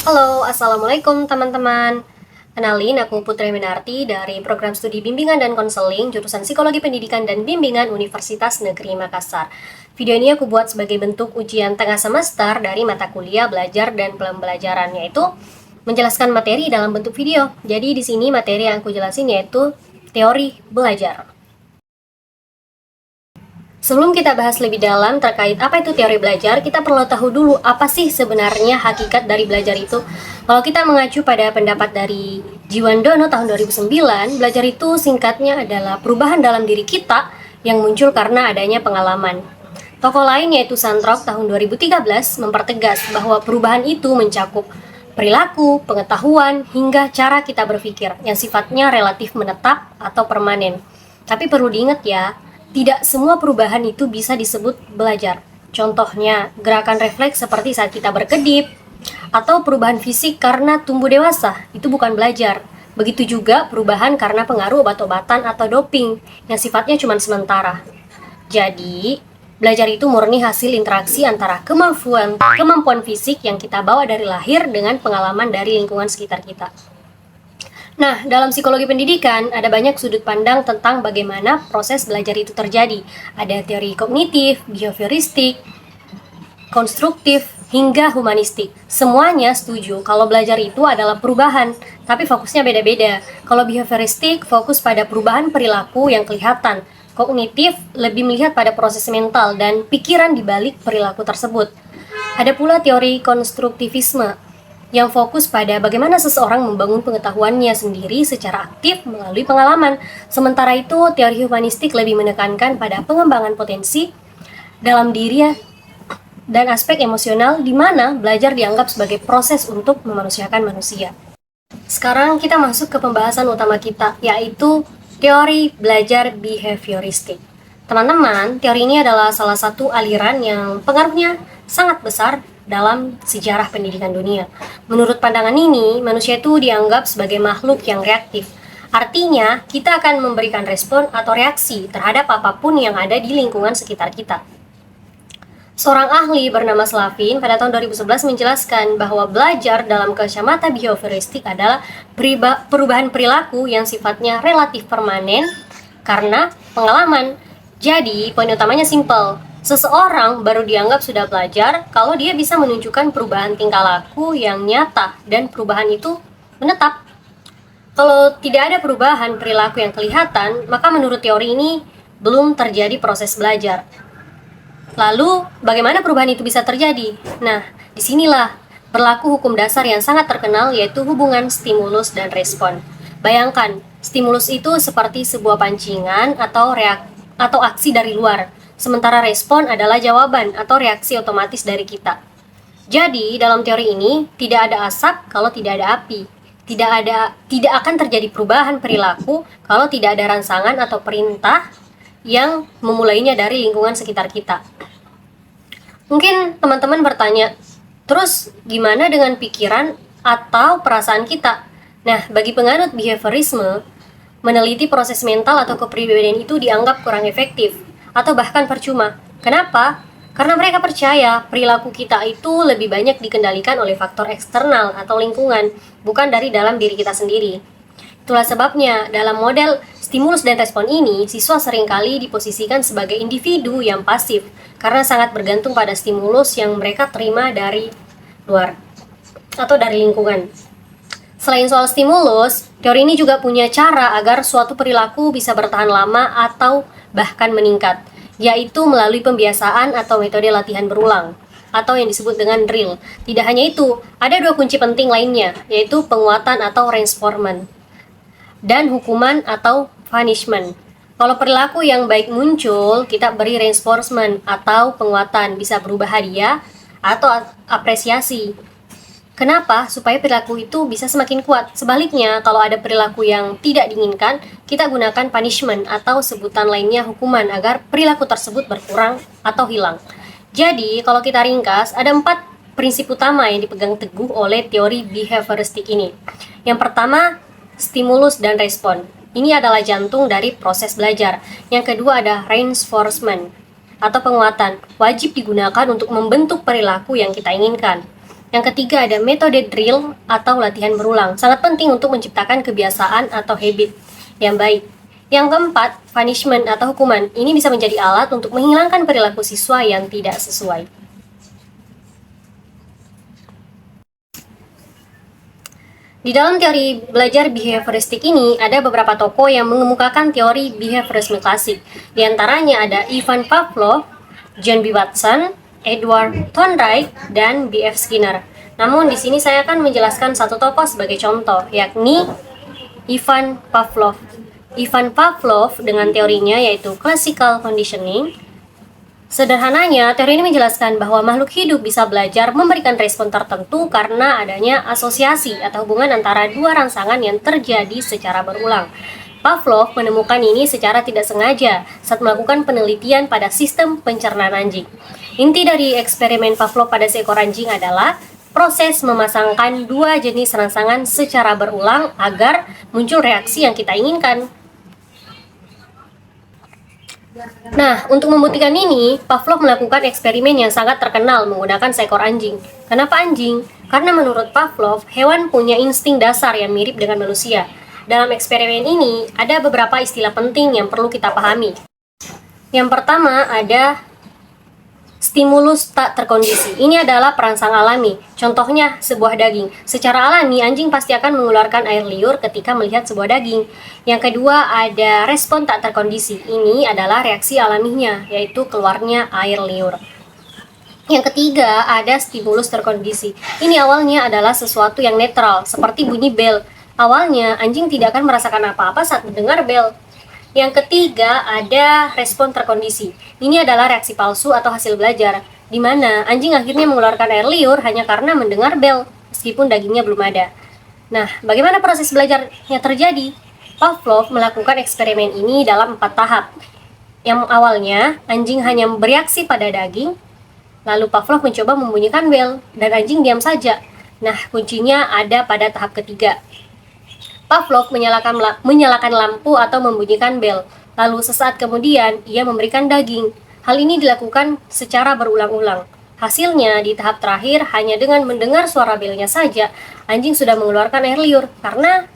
Halo, Assalamualaikum teman-teman. Kenalin, aku Putri Minarti dari Program Studi Bimbingan dan Konseling jurusan Psikologi Pendidikan dan Bimbingan Universitas Negeri Makassar. Video ini aku buat sebagai bentuk ujian tengah semester dari mata kuliah belajar dan pembelajaran, yaitu menjelaskan materi dalam bentuk video. Jadi di sini materi yang aku jelasin yaitu teori belajar. Sebelum kita bahas lebih dalam terkait apa itu teori belajar, kita perlu tahu dulu apa sih sebenarnya hakikat dari belajar itu. Kalau kita mengacu pada pendapat dari Jiwandono tahun 2009, belajar itu singkatnya adalah perubahan dalam diri kita yang muncul karena adanya pengalaman. Tokoh lain yaitu Santrok tahun 2013 mempertegas bahwa perubahan itu mencakup perilaku, pengetahuan, hingga cara kita berpikir yang sifatnya relatif menetap atau permanen. Tapi perlu diingat ya, tidak semua perubahan itu bisa disebut belajar. Contohnya, gerakan refleks seperti saat kita berkedip, atau perubahan fisik karena tumbuh dewasa, itu bukan belajar. Begitu juga perubahan karena pengaruh obat-obatan atau doping, yang sifatnya cuma sementara. Jadi, belajar itu murni hasil interaksi antara kemampuan fisik yang kita bawa dari lahir dengan pengalaman dari lingkungan sekitar kita. Nah, dalam psikologi pendidikan, ada banyak sudut pandang tentang bagaimana proses belajar itu terjadi. Ada teori kognitif, behavioristik, konstruktif, hingga humanistik. Semuanya setuju kalau belajar itu adalah perubahan, tapi fokusnya beda-beda. Kalau behavioristik fokus pada perubahan perilaku yang kelihatan. Kognitif lebih melihat pada proses mental dan pikiran di balik perilaku tersebut. Ada pula teori konstruktivisme, yang fokus pada bagaimana seseorang membangun pengetahuannya sendiri secara aktif melalui pengalaman. Sementara itu, teori humanistik lebih menekankan pada pengembangan potensi dalam diri dan aspek emosional di mana belajar dianggap sebagai proses untuk memanusiakan manusia. Sekarang kita masuk ke pembahasan utama kita, yaitu teori belajar behavioristik. Teman-teman, teori ini adalah salah satu aliran yang pengaruhnya sangat besar dalam sejarah pendidikan dunia. Menurut pandangan ini, manusia itu dianggap sebagai makhluk yang reaktif. Artinya, kita akan memberikan respon atau reaksi terhadap apapun yang ada di lingkungan sekitar kita. Seorang ahli bernama Slavin pada tahun 2011 menjelaskan bahwa belajar dalam kacamata behavioristik adalah perubahan perilaku yang sifatnya relatif permanen karena pengalaman. Jadi, poin utamanya simpel. Seseorang baru dianggap sudah belajar kalau dia bisa menunjukkan perubahan tingkah laku yang nyata dan perubahan itu menetap. Kalau tidak ada perubahan perilaku yang kelihatan, maka menurut teori ini belum terjadi proses belajar. Lalu, bagaimana perubahan itu bisa terjadi? Nah, disinilah berlaku hukum dasar yang sangat terkenal, yaitu hubungan stimulus dan respon. Bayangkan, stimulus itu seperti sebuah pancingan atau aksi dari luar. Sementara respon adalah jawaban atau reaksi otomatis dari kita. Jadi, dalam teori ini, tidak ada asap kalau tidak ada api. Tidak akan terjadi perubahan perilaku kalau tidak ada rangsangan atau perintah yang memulainya dari lingkungan sekitar kita. Mungkin teman-teman bertanya, terus gimana dengan pikiran atau perasaan kita? Nah, bagi penganut behaviorisme, meneliti proses mental atau kepribadian itu dianggap kurang efektif atau bahkan percuma. Kenapa? Karena mereka percaya perilaku kita itu lebih banyak dikendalikan oleh faktor eksternal atau lingkungan, bukan dari dalam diri kita sendiri. Itulah sebabnya dalam model stimulus dan respon ini, siswa seringkali diposisikan sebagai individu yang pasif karena sangat bergantung pada stimulus yang mereka terima dari luar atau dari lingkungan. Selain soal stimulus, teori ini juga punya cara agar suatu perilaku bisa bertahan lama atau bahkan meningkat, yaitu melalui pembiasaan atau metode latihan berulang, atau yang disebut dengan drill. Tidak hanya itu, ada dua kunci penting lainnya, yaitu penguatan atau reinforcement, dan hukuman atau punishment. Kalau perilaku yang baik muncul, kita beri reinforcement atau penguatan, bisa berubah hadiah atau apresiasi. Kenapa? Supaya perilaku itu bisa semakin kuat. Sebaliknya, kalau ada perilaku yang tidak diinginkan, kita gunakan punishment atau sebutan lainnya hukuman agar perilaku tersebut berkurang atau hilang. Jadi, kalau kita ringkas, ada 4 prinsip utama yang dipegang teguh oleh teori behavioristik ini. Yang pertama, stimulus dan respon. Ini adalah jantung dari proses belajar. Yang kedua ada reinforcement atau penguatan. Wajib digunakan untuk membentuk perilaku yang kita inginkan. Yang ketiga ada metode drill atau latihan berulang. Sangat penting untuk menciptakan kebiasaan atau habit yang baik. Yang keempat, punishment atau hukuman. Ini bisa menjadi alat untuk menghilangkan perilaku siswa yang tidak sesuai. Di dalam teori belajar behavioristik ini, ada beberapa tokoh yang mengemukakan teori behaviorisme klasik. Di antaranya ada Ivan Pavlov, John B. Watson, Edward Thorndike, dan B.F. Skinner. Namun di sini saya akan menjelaskan satu tokoh sebagai contoh, yakni Ivan Pavlov. Ivan Pavlov dengan teorinya yaitu classical conditioning. Sederhananya, teori ini menjelaskan bahwa makhluk hidup bisa belajar memberikan respon tertentu karena adanya asosiasi atau hubungan antara dua rangsangan yang terjadi secara berulang. Pavlov menemukan ini secara tidak sengaja saat melakukan penelitian pada sistem pencernaan anjing. Inti dari eksperimen Pavlov pada seekor anjing adalah proses memasangkan dua jenis rangsangan secara berulang agar muncul reaksi yang kita inginkan. Nah, untuk membuktikan ini, Pavlov melakukan eksperimen yang sangat terkenal menggunakan seekor anjing. Kenapa anjing? Karena menurut Pavlov, hewan punya insting dasar yang mirip dengan manusia. Dalam eksperimen ini, ada beberapa istilah penting yang perlu kita pahami. Yang pertama ada stimulus tak terkondisi. Ini adalah perangsang alami. Contohnya, sebuah daging. Secara alami, anjing pasti akan mengeluarkan air liur ketika melihat sebuah daging. Yang kedua, ada respon tak terkondisi. Ini adalah reaksi alaminya, yaitu keluarnya air liur. Yang ketiga, ada stimulus terkondisi. Ini awalnya adalah sesuatu yang netral, seperti bunyi bel. Awalnya, anjing tidak akan merasakan apa-apa saat mendengar bel. Yang ketiga, ada respon terkondisi. Ini adalah reaksi palsu atau hasil belajar, di mana anjing akhirnya mengeluarkan air liur hanya karena mendengar bel, meskipun dagingnya belum ada. Nah, bagaimana proses belajarnya terjadi? Pavlov melakukan eksperimen ini dalam 4 tahap. Yang awalnya, anjing hanya bereaksi pada daging, lalu Pavlov mencoba membunyikan bel, dan anjing diam saja. Nah, kuncinya ada pada tahap ketiga. Pavlov menyalakan lampu atau membunyikan bel. Lalu sesaat kemudian ia memberikan daging. Hal ini dilakukan secara berulang-ulang. Hasilnya di tahap terakhir hanya dengan mendengar suara belnya saja, anjing sudah mengeluarkan air liur karena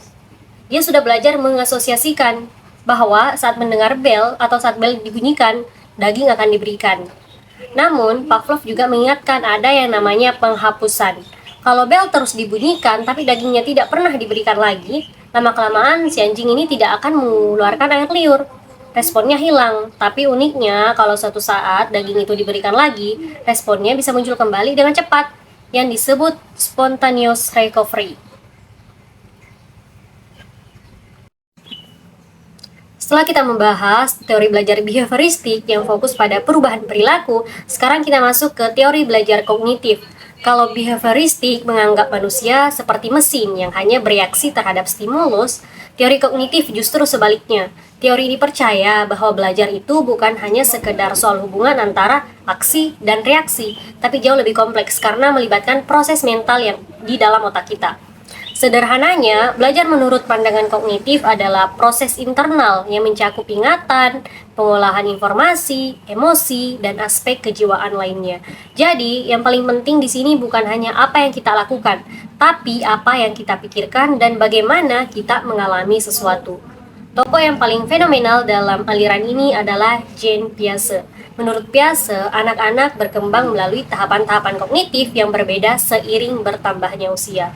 dia sudah belajar mengasosiasikan bahwa saat mendengar bel atau saat bel dibunyikan, daging akan diberikan. Namun, Pavlov juga mengingatkan ada yang namanya penghapusan. Kalau bel terus dibunyikan tapi dagingnya tidak pernah diberikan lagi, lama-kelamaan si anjing ini tidak akan mengeluarkan air liur. Responnya hilang, tapi uniknya kalau suatu saat daging itu diberikan lagi, responnya bisa muncul kembali dengan cepat, yang disebut spontaneous recovery. Setelah kita membahas teori belajar behavioristik yang fokus pada perubahan perilaku, sekarang kita masuk ke teori belajar kognitif. Kalau behavioristik menganggap manusia seperti mesin yang hanya bereaksi terhadap stimulus, teori kognitif justru sebaliknya. Teori ini percaya bahwa belajar itu bukan hanya sekedar soal hubungan antara aksi dan reaksi, tapi jauh lebih kompleks karena melibatkan proses mental yang di dalam otak kita. Sederhananya, belajar menurut pandangan kognitif adalah proses internal yang mencakup ingatan, pengolahan informasi, emosi, dan aspek kejiwaan lainnya. Jadi, yang paling penting di sini bukan hanya apa yang kita lakukan, tapi apa yang kita pikirkan dan bagaimana kita mengalami sesuatu. Tokoh yang paling fenomenal dalam aliran ini adalah Jean Piaget. Menurut Piaget, anak-anak berkembang melalui tahapan-tahapan kognitif yang berbeda seiring bertambahnya usia.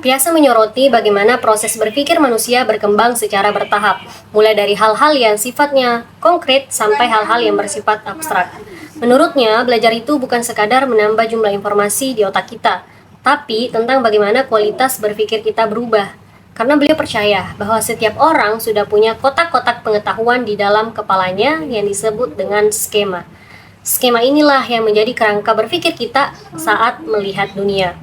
Piaget menyoroti bagaimana proses berpikir manusia berkembang secara bertahap, mulai dari hal-hal yang sifatnya konkret sampai hal-hal yang bersifat abstrak. Menurutnya, belajar itu bukan sekadar menambah jumlah informasi di otak kita, tapi tentang bagaimana kualitas berpikir kita berubah. Karena beliau percaya bahwa setiap orang sudah punya kotak-kotak pengetahuan di dalam kepalanya yang disebut dengan skema. Skema inilah yang menjadi kerangka berpikir kita saat melihat dunia.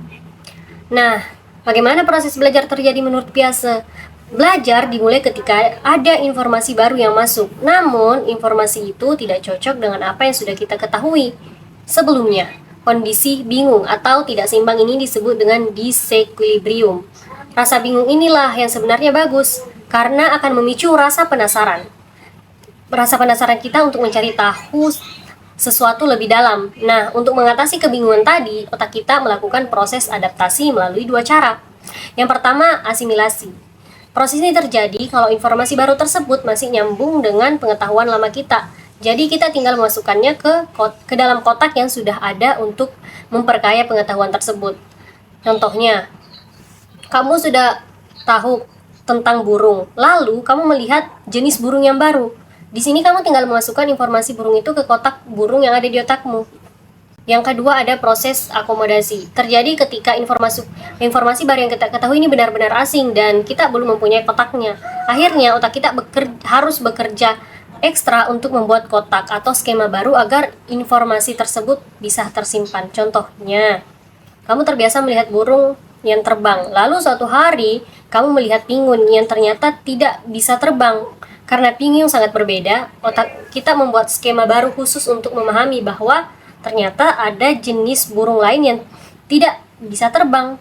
Nah, bagaimana proses belajar terjadi menurut Piaget? Belajar dimulai ketika ada informasi baru yang masuk, namun informasi itu tidak cocok dengan apa yang sudah kita ketahui sebelumnya. Kondisi bingung atau tidak seimbang ini disebut dengan disequilibrium. Rasa bingung inilah yang sebenarnya bagus, karena akan memicu rasa penasaran. Rasa penasaran kita untuk mencari tahu sesuatu lebih dalam. Nah, untuk mengatasi kebingungan tadi, otak kita melakukan proses adaptasi melalui dua cara. Yang pertama, asimilasi. Proses ini terjadi kalau informasi baru tersebut masih nyambung dengan pengetahuan lama kita. Jadi kita tinggal memasukkannya ke dalam kotak yang sudah ada untuk memperkaya pengetahuan tersebut. Contohnya, kamu sudah tahu tentang burung, lalu kamu melihat jenis burung yang baru. Di sini kamu tinggal memasukkan informasi burung itu ke kotak burung yang ada di otakmu. Yang kedua ada proses akomodasi. Terjadi ketika informasi baru yang kita ketahui ini benar-benar asing dan kita belum mempunyai kotaknya. Akhirnya otak kita harus bekerja ekstra untuk membuat kotak atau skema baru agar informasi tersebut bisa tersimpan. Contohnya, kamu terbiasa melihat burung yang terbang. Lalu suatu hari kamu melihat pinguin yang ternyata tidak bisa terbang. Karena pinguin sangat berbeda, otak kita membuat skema baru khusus untuk memahami bahwa ternyata ada jenis burung lain yang tidak bisa terbang.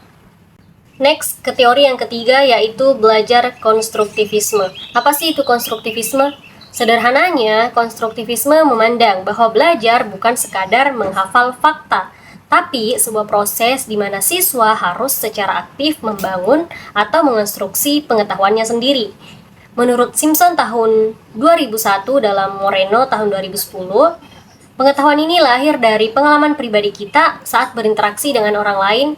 Next, ke teori yang ketiga yaitu belajar konstruktivisme. Apa sih itu konstruktivisme? Sederhananya, konstruktivisme memandang bahwa belajar bukan sekadar menghafal fakta, tapi sebuah proses di mana siswa harus secara aktif membangun atau mengonstruksi pengetahuannya sendiri. Menurut Simpson tahun 2001 dalam Moreno tahun 2010, pengetahuan ini lahir dari pengalaman pribadi kita saat berinteraksi dengan orang lain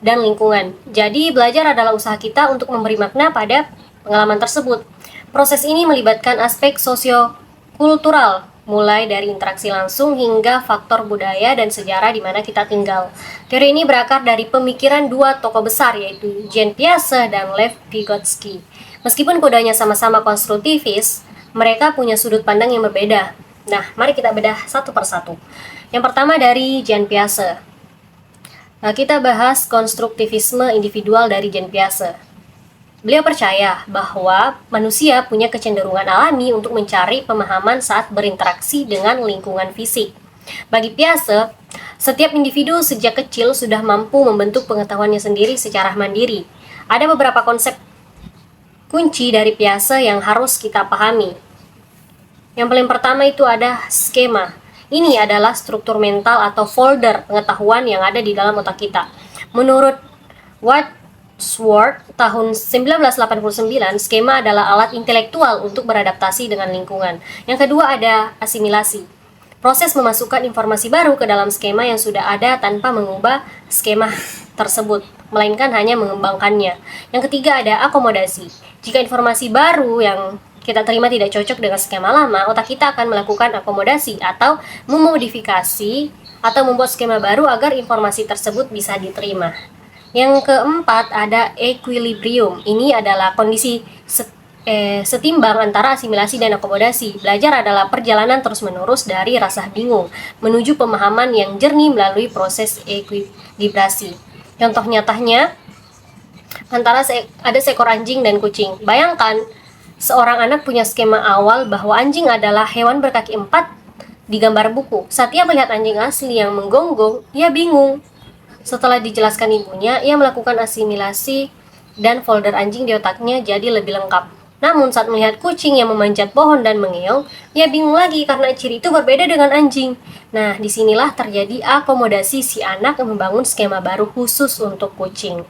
dan lingkungan. Jadi, belajar adalah usaha kita untuk memberi makna pada pengalaman tersebut. Proses ini melibatkan aspek sosiokultural, mulai dari interaksi langsung hingga faktor budaya dan sejarah di mana kita tinggal. Teori ini berakar dari pemikiran dua tokoh besar yaitu Jean Piaget dan Lev Vygotsky. Meskipun keduanya sama-sama konstruktivis, mereka punya sudut pandang yang berbeda. Nah, mari kita bedah satu persatu. Yang pertama dari Jean Piaget. Kita bahas konstruktivisme individual dari Jean Piaget. Beliau percaya bahwa manusia punya kecenderungan alami untuk mencari pemahaman saat berinteraksi dengan lingkungan fisik. Bagi Piaget, setiap individu sejak kecil sudah mampu membentuk pengetahuannya sendiri secara mandiri. Ada beberapa konsep kunci dari Piaget yang harus kita pahami. Yang paling pertama itu ada skema. Ini adalah struktur mental atau folder pengetahuan yang ada di dalam otak kita. Menurut Wordsworth tahun 1989, skema adalah alat intelektual untuk beradaptasi dengan lingkungan. Yang kedua ada asimilasi. Proses memasukkan informasi baru ke dalam skema yang sudah ada tanpa mengubah skema tersebut, melainkan hanya mengembangkannya. Yang ketiga ada akomodasi. Jika informasi baru yang kita terima tidak cocok dengan skema lama, otak kita akan melakukan akomodasi atau memodifikasi atau membuat skema baru agar informasi tersebut bisa diterima. Yang keempat ada equilibrium. Ini adalah kondisi setimbang antara asimilasi dan akomodasi. Belajar adalah perjalanan terus-menerus dari rasa bingung menuju pemahaman yang jernih melalui proses ekuilibrasi. Contoh nyatanya ada seekor anjing dan kucing. Bayangkan seorang anak punya skema awal bahwa anjing adalah hewan berkaki 4 di gambar buku. Saat ia melihat anjing asli yang menggonggong, ia bingung. Setelah dijelaskan ibunya, ia melakukan asimilasi dan folder anjing di otaknya jadi lebih lengkap. Namun saat melihat kucing yang memanjat pohon dan mengeong, ia bingung lagi karena ciri itu berbeda dengan anjing. Nah, disinilah terjadi akomodasi si anak yang membangun skema baru khusus untuk kucing.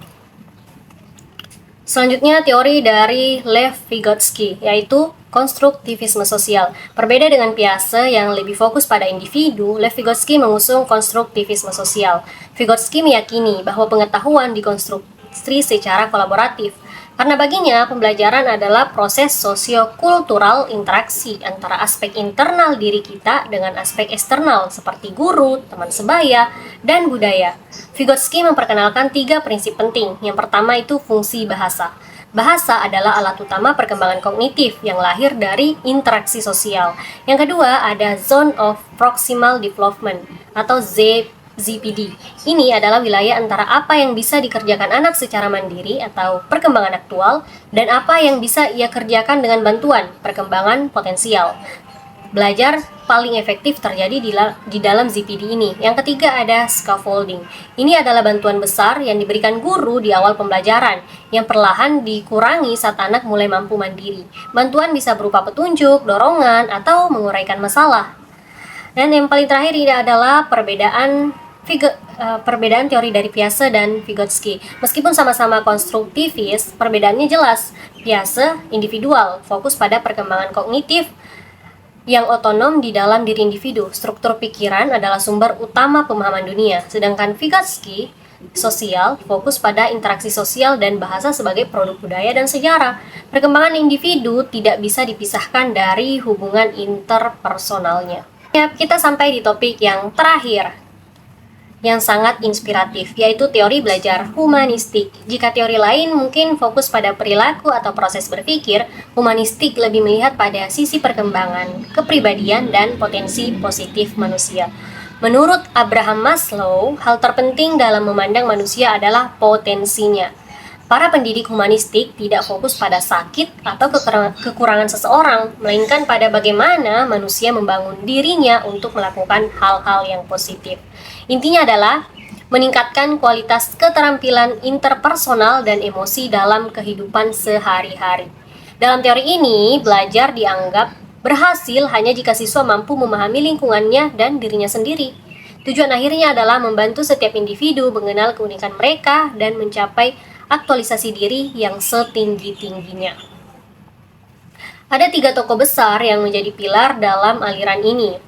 Selanjutnya teori dari Lev Vygotsky, yaitu konstruktivisme sosial. Berbeda dengan Piaget yang lebih fokus pada individu, Lev Vygotsky mengusung konstruktivisme sosial. Vygotsky meyakini bahwa pengetahuan dikonstruksi secara kolaboratif. Karena baginya, pembelajaran adalah proses sosiokultural interaksi antara aspek internal diri kita dengan aspek eksternal seperti guru, teman sebaya, dan budaya. Vygotsky memperkenalkan 3 prinsip penting. Yang pertama itu fungsi bahasa. Bahasa adalah alat utama perkembangan kognitif yang lahir dari interaksi sosial. Yang kedua ada Zone of Proximal Development atau ZPD. Ini adalah wilayah antara apa yang bisa dikerjakan anak secara mandiri atau perkembangan aktual dan apa yang bisa ia kerjakan dengan bantuan perkembangan potensial. Belajar paling efektif terjadi di dalam ZPD ini. Yang ketiga ada scaffolding. Ini adalah bantuan besar yang diberikan guru di awal pembelajaran yang perlahan dikurangi saat anak mulai mampu mandiri. Bantuan bisa berupa petunjuk, dorongan, atau menguraikan masalah. Dan yang paling terakhir ini adalah perbedaan teori dari Piaget dan Vygotsky. Meskipun sama-sama konstruktivis, perbedaannya jelas. Piaget individual, fokus pada perkembangan kognitif yang otonom di dalam diri individu. Struktur pikiran adalah sumber utama pemahaman dunia. Sedangkan Vygotsky sosial, fokus pada interaksi sosial dan bahasa sebagai produk budaya dan sejarah. Perkembangan individu tidak bisa dipisahkan dari hubungan interpersonalnya. Kita sampai di topik yang terakhir, yang sangat inspiratif, yaitu teori belajar humanistik. Jika teori lain mungkin fokus pada perilaku atau proses berpikir, humanistik lebih melihat pada sisi perkembangan, kepribadian, dan potensi positif manusia. Menurut Abraham Maslow, hal terpenting dalam memandang manusia adalah potensinya. Para pendidik humanistik tidak fokus pada sakit atau kekurangan seseorang, melainkan pada bagaimana manusia membangun dirinya untuk melakukan hal-hal yang positif. Intinya adalah meningkatkan kualitas keterampilan interpersonal dan emosi dalam kehidupan sehari-hari. Dalam teori ini, belajar dianggap berhasil hanya jika siswa mampu memahami lingkungannya dan dirinya sendiri. Tujuan akhirnya adalah membantu setiap individu mengenal keunikan mereka dan mencapai aktualisasi diri yang setinggi-tingginya. Ada 3 tokoh besar yang menjadi pilar dalam aliran ini.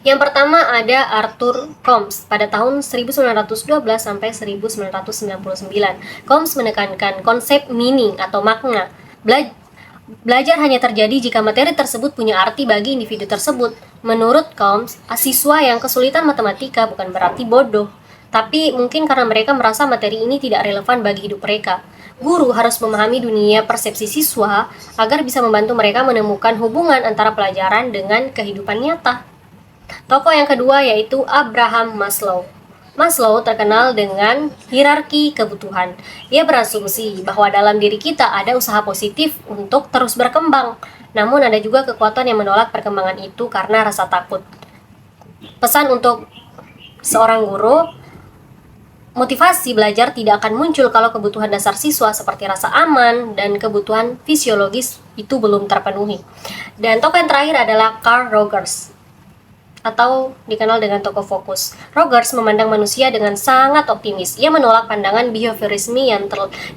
Yang pertama ada Arthur Combs pada tahun 1912 sampai 1999. Combs menekankan konsep meaning atau makna. Belajar hanya terjadi jika materi tersebut punya arti bagi individu tersebut. Menurut Combs, siswa yang kesulitan matematika bukan berarti bodoh, tapi mungkin karena mereka merasa materi ini tidak relevan bagi hidup mereka. Guru harus memahami dunia persepsi siswa agar bisa membantu mereka menemukan hubungan antara pelajaran dengan kehidupan nyata. Tokoh yang kedua yaitu Abraham Maslow. Maslow terkenal dengan hierarki kebutuhan. Ia berasumsi bahwa dalam diri kita ada usaha positif untuk terus berkembang. Namun ada juga kekuatan yang menolak perkembangan itu karena rasa takut. Pesan untuk seorang guru, motivasi belajar tidak akan muncul kalau kebutuhan dasar siswa seperti rasa aman dan kebutuhan fisiologis itu belum terpenuhi. Dan tokoh yang terakhir adalah Carl Rogers, atau dikenal dengan tokoh fokus. Rogers memandang manusia dengan sangat optimis. Ia menolak pandangan behaviorisme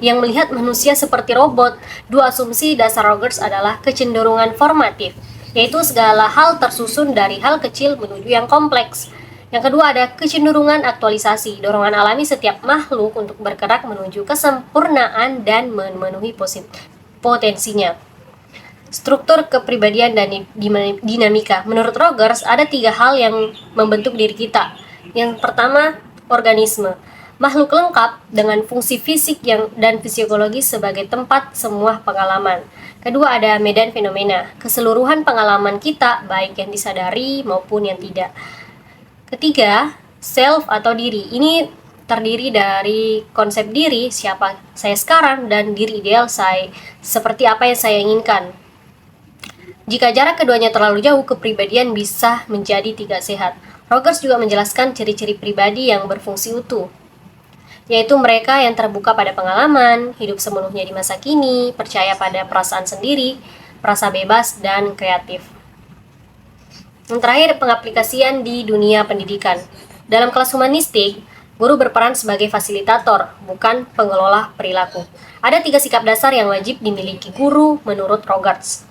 yang melihat manusia seperti robot. 2 asumsi dasar Rogers adalah kecenderungan formatif, yaitu segala hal tersusun dari hal kecil menuju yang kompleks. Yang kedua ada kecenderungan aktualisasi, dorongan alami setiap makhluk untuk bergerak menuju kesempurnaan dan memenuhi potensinya. Struktur kepribadian dan dinamika. Menurut Rogers, ada 3 hal yang membentuk diri kita. Yang pertama, organisme. Makhluk lengkap dengan fungsi fisik dan fisiologis sebagai tempat semua pengalaman. Kedua, ada medan fenomena. Keseluruhan pengalaman kita, baik yang disadari maupun yang tidak. Ketiga, self atau diri. Ini terdiri dari konsep diri, siapa saya sekarang, dan diri ideal saya, seperti apa yang saya inginkan. Jika jarak keduanya terlalu jauh, kepribadian bisa menjadi tidak sehat. Rogers juga menjelaskan ciri-ciri pribadi yang berfungsi utuh, yaitu mereka yang terbuka pada pengalaman, hidup sepenuhnya di masa kini, percaya pada perasaan sendiri, merasa bebas, dan kreatif. Yang terakhir, pengaplikasian di dunia pendidikan. Dalam kelas humanistik, guru berperan sebagai fasilitator, bukan pengelola perilaku. Ada 3 sikap dasar yang wajib dimiliki guru menurut Rogers.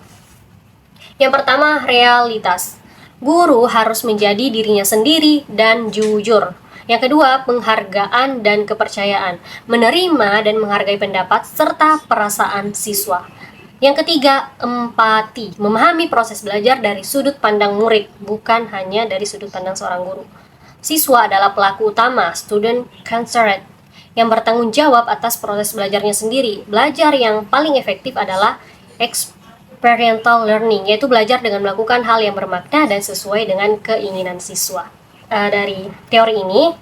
Yang pertama, realitas. Guru harus menjadi dirinya sendiri dan jujur. Yang kedua, penghargaan dan kepercayaan. Menerima dan menghargai pendapat serta perasaan siswa. Yang ketiga, empati. Memahami proses belajar dari sudut pandang murid, bukan hanya dari sudut pandang seorang guru. Siswa adalah pelaku utama, student concerned, yang bertanggung jawab atas proses belajarnya sendiri. Belajar yang paling efektif adalah experiential learning, yaitu belajar dengan melakukan hal yang bermakna dan sesuai dengan keinginan siswa. Dari teori ini,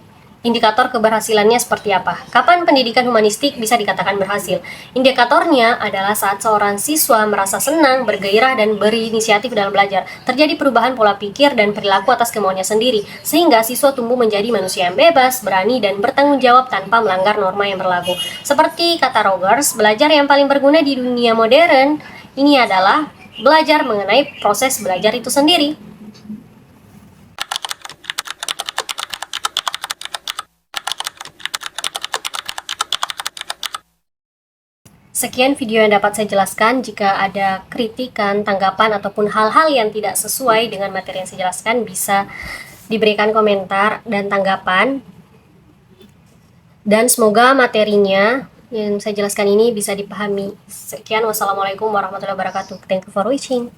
indikator keberhasilannya seperti apa? Kapan pendidikan humanistik bisa dikatakan berhasil? Indikatornya adalah saat seorang siswa merasa senang, bergairah, dan berinisiatif dalam belajar. Terjadi perubahan pola pikir dan perilaku atas kemauannya sendiri, sehingga siswa tumbuh menjadi manusia yang bebas, berani, dan bertanggung jawab tanpa melanggar norma yang berlaku. Seperti kata Rogers, belajar yang paling berguna di dunia modern ini adalah belajar mengenai proses belajar itu sendiri. Sekian video yang dapat saya jelaskan. Jika ada kritikan, tanggapan, ataupun hal-hal yang tidak sesuai dengan materi yang saya jelaskan, bisa diberikan komentar dan tanggapan. Dan semoga materinya yang saya jelaskan ini bisa dipahami. Sekian, wassalamualaikum warahmatullahi wabarakatuh. Thank you for watching.